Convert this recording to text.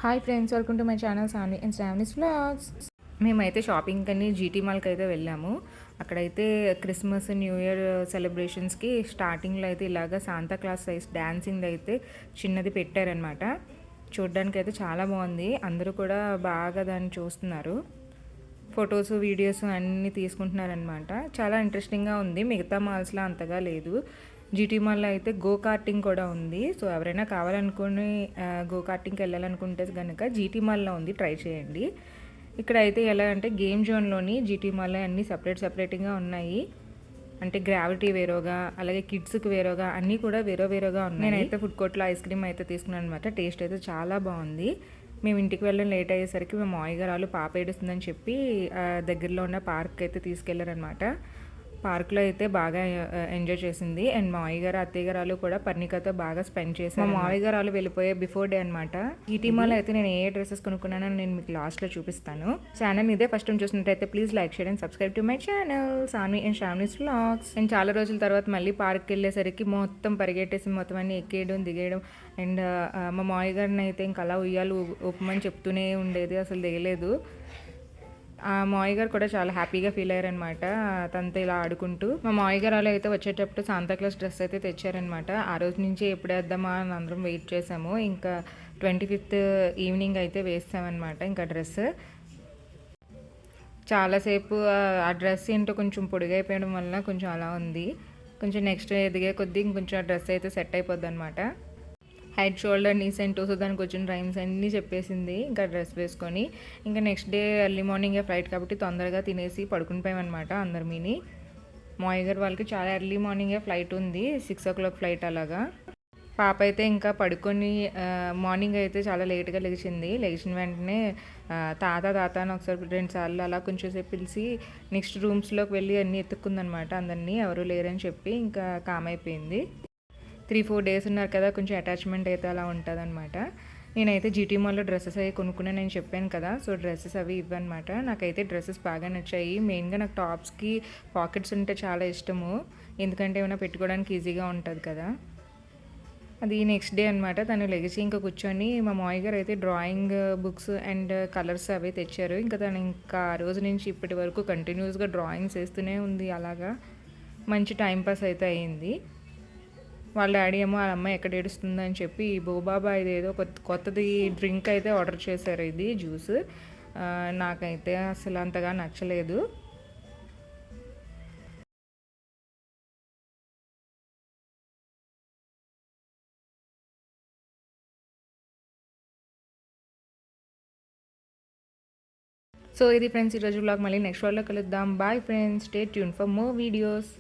Hi friends, welcome to my channel Saanvi and Shravani's vlogs. మేమైతే shopping అని GT మాల్కి అయితే వెళ్ళాము. అక్కడైతే క్రిస్మస్ న్యూ ఇయర్ సెలబ్రేషన్స్కి స్టార్టింగ్లో అయితే ఇలాగ శాంతా క్లాస్ సైజ్ డ్యాన్సింగ్ అయితే చిన్నది పెట్టారనమాట. చూడ్డానికి అయితే చాలా బాగుంది. అందరూ కూడా బాగా దాన్ని చూస్తున్నారు. ఫొటోస్ వీడియోస్ అన్నీ తీసుకుంటున్నారనమాట. చాలా ఇంట్రెస్టింగ్గా ఉంది. మిగతా మాల్స్లో అంతగా లేదు. జీటీ మాల్లో అయితే గో కార్టింగ్ కూడా ఉంది. సో ఎవరైనా కావాలనుకుని గో కార్టింగ్కి వెళ్ళాలనుకుంటే కనుక జీటీ మాల్లో ఉంది, ట్రై చేయండి. ఇక్కడ అయితే ఎలా అంటే గేమ్ జోన్లోని జీటీ మాల్లో అన్నీ సపరేట్గా ఉన్నాయి. అంటే గ్రావిటీ వేరేగా, అలాగే కిడ్స్కి వేరేగా, అన్నీ కూడా వేరేగా ఉన్నాయి. నేనైతే ఫుడ్ కోర్ట్లో ఐస్ క్రీమ్ అయితే తీసుకున్నాను అనమాట. టేస్ట్ అయితే చాలా బాగుంది. మేము ఇంటికి వెళ్ళడం లేట్ అయ్యేసరికి మా మామయ్య గారు పాప ఏడుస్తుందని చెప్పి దగ్గరలో ఉన్న పార్క్ అయితే తీసుకెళ్లారనమాట. పార్క్లో అయితే బాగా ఎంజాయ్ చేసింది. అండ్ మా మామయ్య గారు అత్తయ్య గారు కూడా పర్ణికతో బాగా స్పెండ్ చేశారు. మా మామయ్య గారు వెళ్ళిపోయే బిఫోర్ డే అనమాట. ఈ మాల్లో అయితే నేను ఏ డ్రెస్సెస్ కొనుక్కున్నానో నేను మీకు లాస్ట్లో చూపిస్తాను. ఛానల్ ఇదే ఫస్ట్ టైం చూసినట్టయితే please like share and subscribe to my channel Saanvi and Shravani's vlogs. And చాలా రోజుల తర్వాత మళ్ళీ పార్క్కి వెళ్ళేసరికి మొత్తం పరిగెట్టేసి మొత్తం అన్ని ఎక్కేయడం దిగేయడం. అండ్ మా మామయ్య గారిని అయితే ఇంకా అలా ఉయ్యాలు ఊపమని చెప్తూనే ఉండేది, అసలు దిగలేదు. మా మామయ్య గారు కూడా చాలా హ్యాపీగా ఫీల్ అయ్యారనమాట తనతో ఇలా ఆడుకుంటూ. మా మామయ్య గారు అలా అయితే వచ్చేటప్పుడు శాంతాక్లాస్ డ్రెస్ అయితే తెచ్చారనమాట. ఆ రోజు నుంచి ఎప్పుడు వేద్దామా అని అందరం వెయిట్ చేసాము. ఇంకా 25th ఈవినింగ్ అయితే వేస్తామన్నమాట ఇంకా డ్రెస్. చాలాసేపు ఆ డ్రెస్ ఏంటో కొంచెం పొడిగైపోయడం వల్ల కొంచెం అలా ఉంది. కొంచెం నెక్స్ట్ ఎదిగే కొద్దీ ఇంకొంచెం ఆ డ్రెస్ అయితే సెట్ అయిపోద్ది అనమాట. Head shoulders knees and toes దానికి వచ్చిన రైమ్స్ అన్నీ చెప్పేసింది. ఇంకా డ్రెస్ వేసుకొని ఇంకా నెక్స్ట్ డే ఎర్లీ మార్నింగే ఫ్లైట్ కాబట్టి తొందరగా తినేసి పడుకునిపోయామన్నమాట అందరు మీని. మామయ్య గారు వాళ్ళకి చాలా ఎర్లీ మార్నింగే ఫ్లైట్ ఉంది, 6 o'clock ఫ్లైట్ అలాగా. పాప అయితే ఇంకా పడుకొని మార్నింగ్ అయితే చాలా లేట్గా లేచింది. లేచిన వెంటనే తాత అని ఒకసారి 2 సార్లు అలా కొంచెం సేపు పిలిచి నెక్స్ట్ రూమ్స్లోకి వెళ్ళి అన్నీ ఎత్తుక్కుందనమాట. అందరినీ ఎవరు లేరని చెప్పి ఇంకా కామ్ అయిపోయింది. 3-4 days ఉన్నారు కదా, కొంచెం అటాచ్మెంట్ అయితే అలా ఉంటుంది అనమాట. నేనైతే జీటీ మాల్లో డ్రెస్సెస్ అవి కొనుక్కున్నాను నేను చెప్పాను కదా. సో డ్రెస్సెస్ అవి ఇవ్వనమాట. నాకైతే డ్రెస్సెస్ బాగా నచ్చాయి. మెయిన్గా నాకు టాప్స్కి పాకెట్స్ ఉంటే చాలా ఇష్టము, ఎందుకంటే ఏమైనా పెట్టుకోవడానికి ఈజీగా ఉంటుంది కదా. అది నెక్స్ట్ డే అనమాట. తను లెగిసి ఇంకా కూర్చొని మా మామయ్య గారు అయితే డ్రాయింగ్ బుక్స్ అండ్ కలర్స్ అవి తెచ్చారు. ఇంకా తను ఇంకా ఆ రోజు నుంచి ఇప్పటి వరకు కంటిన్యూస్గా డ్రాయింగ్స్ వేస్తూనే ఉంది. అలాగా మంచి టైంపాస్ అయితే అయ్యింది. వాళ్ళ డాడీ ఏమో ఆ అమ్మాయి ఎక్కడ ఏడుస్తుందని అని చెప్పి బోబాబా ఇదేదో కొత్తది డ్రింక్ అయితే ఆర్డర్ చేశారు, ఇది జ్యూస్. నాకైతే అసలు అంతగా నచ్చలేదు. సో ఇది ఫ్రెండ్స్ ఈరోజు వ్లాగ్. మళ్ళీ నెక్స్ట్ వ్లాగ్లో కలుద్దాం. Bye friends, stay tune for more videos.